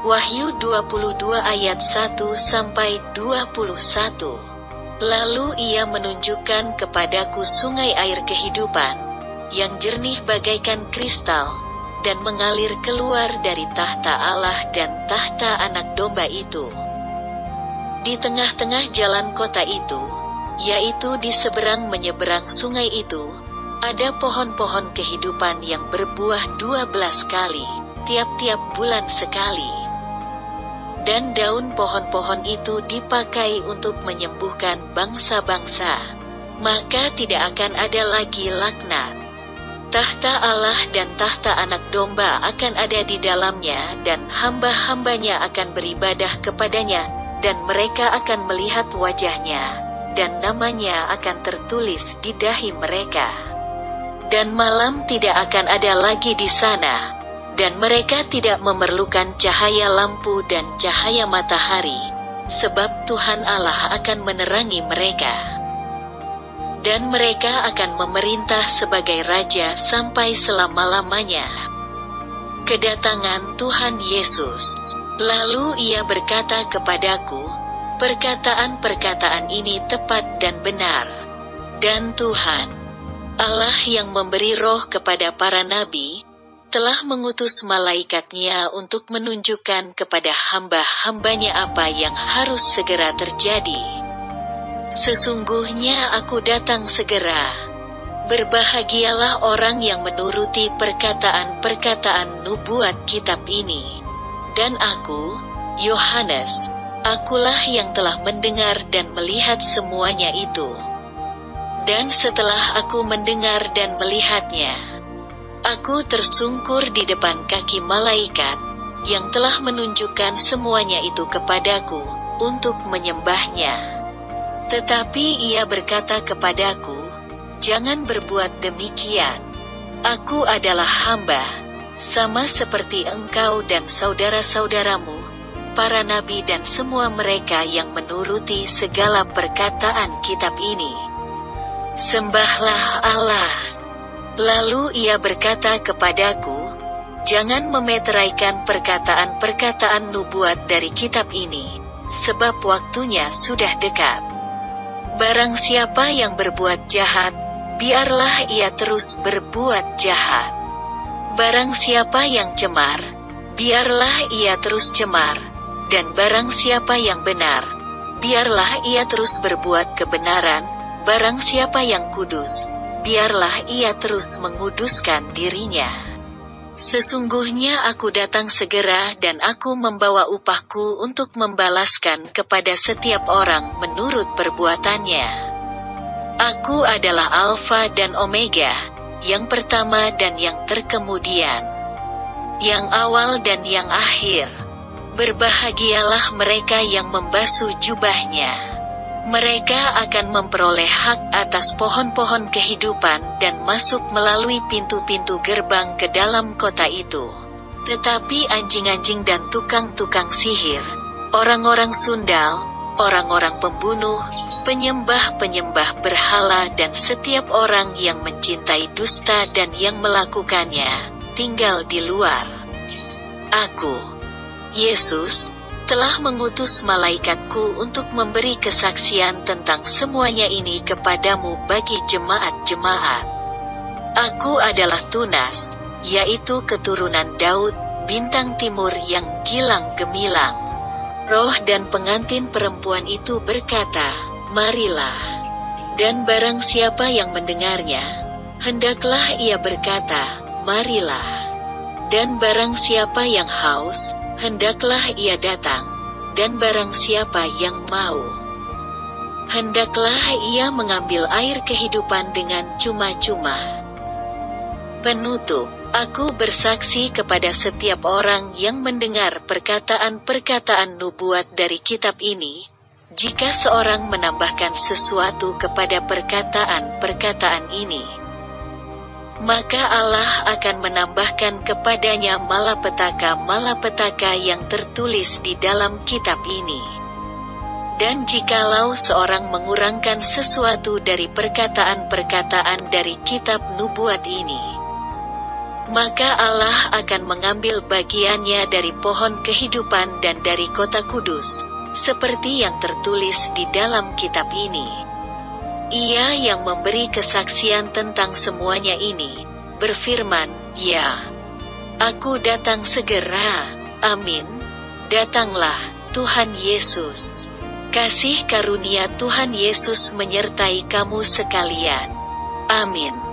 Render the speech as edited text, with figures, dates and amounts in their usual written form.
Wahyu 22 ayat 1-21. Lalu ia menunjukkan kepadaku sungai air kehidupan, yang jernih bagaikan kristal, dan mengalir keluar dari tahta Allah dan tahta Anak Domba itu. Di tengah-tengah jalan kota itu, yaitu di seberang menyeberang sungai itu, ada pohon-pohon kehidupan yang berbuah 12 kali, tiap-tiap bulan sekali. Dan daun pohon-pohon itu dipakai untuk menyembuhkan bangsa-bangsa. Maka tidak akan ada lagi laknat. Tahta Allah dan tahta Anak Domba akan ada di dalamnya, dan hamba-hambanya akan beribadah kepadanya, dan mereka akan melihat wajahnya, dan namanya akan tertulis di dahi mereka. Dan malam tidak akan ada lagi di sana, dan mereka tidak memerlukan cahaya lampu dan cahaya matahari, sebab Tuhan Allah akan menerangi mereka. Dan mereka akan memerintah sebagai raja sampai selama-lamanya. Kedatangan Tuhan Yesus. Lalu ia berkata kepadaku, perkataan-perkataan ini tepat dan benar. Dan Tuhan, Allah yang memberi roh kepada para nabi, telah mengutus malaikatnya untuk menunjukkan kepada hamba-hambanya apa yang harus segera terjadi. Sesungguhnya aku datang segera. Berbahagialah orang yang menuruti perkataan-perkataan nubuat kitab ini. Dan aku, Yohanes, akulah yang telah mendengar dan melihat semuanya itu. Dan setelah aku mendengar dan melihatnya, aku tersungkur di depan kaki malaikat, yang telah menunjukkan semuanya itu kepadaku, untuk menyembahnya. Tetapi ia berkata kepadaku, jangan berbuat demikian. Aku adalah hamba, sama seperti engkau dan saudara-saudaramu, para nabi dan semua mereka yang menuruti segala perkataan kitab ini. Sembahlah Allah. Lalu ia berkata kepadaku, jangan memeteraikan perkataan-perkataan nubuat dari kitab ini, sebab waktunya sudah dekat. Barang siapa yang berbuat jahat, biarlah ia terus berbuat jahat. Barang siapa yang cemar, biarlah ia terus cemar. Dan barang siapa yang benar, biarlah ia terus berbuat kebenaran. Barang siapa yang kudus, biarlah ia terus menguduskan dirinya. Sesungguhnya aku datang segera dan aku membawa upahku untuk membalaskan kepada setiap orang menurut perbuatannya. Aku adalah Alfa dan Omega, yang pertama dan yang terkemudian, yang awal dan yang akhir. Berbahagialah mereka yang membasuh jubahnya. Mereka akan memperoleh hak atas pohon-pohon kehidupan dan masuk melalui pintu-pintu gerbang ke dalam kota itu. Tetapi anjing-anjing dan tukang-tukang sihir, orang-orang sundal, orang-orang pembunuh, penyembah-penyembah berhala dan setiap orang yang mencintai dusta dan yang melakukannya, tinggal di luar. Aku, Yesus, telah mengutus malaikatku untuk memberi kesaksian tentang semuanya ini kepadamu bagi jemaat-jemaat. Aku adalah Tunas, yaitu keturunan Daud, bintang timur yang gilang gemilang. Roh dan pengantin perempuan itu berkata, marilah. Dan barang siapa yang mendengarnya, hendaklah ia berkata, marilah. Dan barang siapa yang haus, hendaklah ia datang, dan barang siapa yang mau, hendaklah ia mengambil air kehidupan dengan cuma-cuma. Penutup, aku bersaksi kepada setiap orang yang mendengar perkataan-perkataan nubuat dari kitab ini, jika seorang menambahkan sesuatu kepada perkataan-perkataan ini, maka Allah akan menambahkan kepadanya malapetaka-malapetaka yang tertulis di dalam kitab ini. Dan jikalau seorang mengurangkan sesuatu dari perkataan-perkataan dari kitab nubuat ini, maka Allah akan mengambil bagiannya dari pohon kehidupan dan dari kota kudus, seperti yang tertulis di dalam kitab ini. Ia yang memberi kesaksian tentang semuanya ini, berfirman, "Ya, Aku datang segera. Amin. Datanglah, Tuhan Yesus." Kasih karunia Tuhan Yesus menyertai kamu sekalian. Amin.